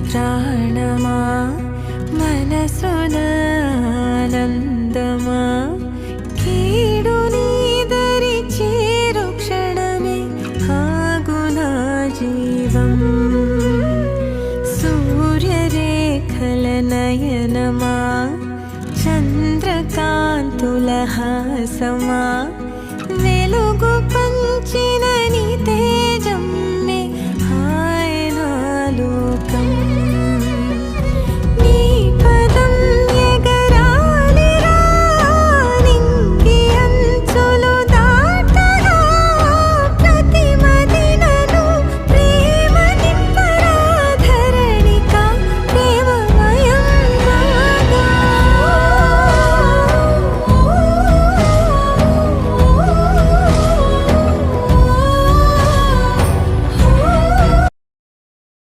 ప్రాణమా మనసున ఆనందమా కీడు నీదరి చేరు క్షణమే ఆగునా జీవం సూర్యరేఖల నయనమా చంద్రకాంతుల హాసమా వెలుగు పంచిన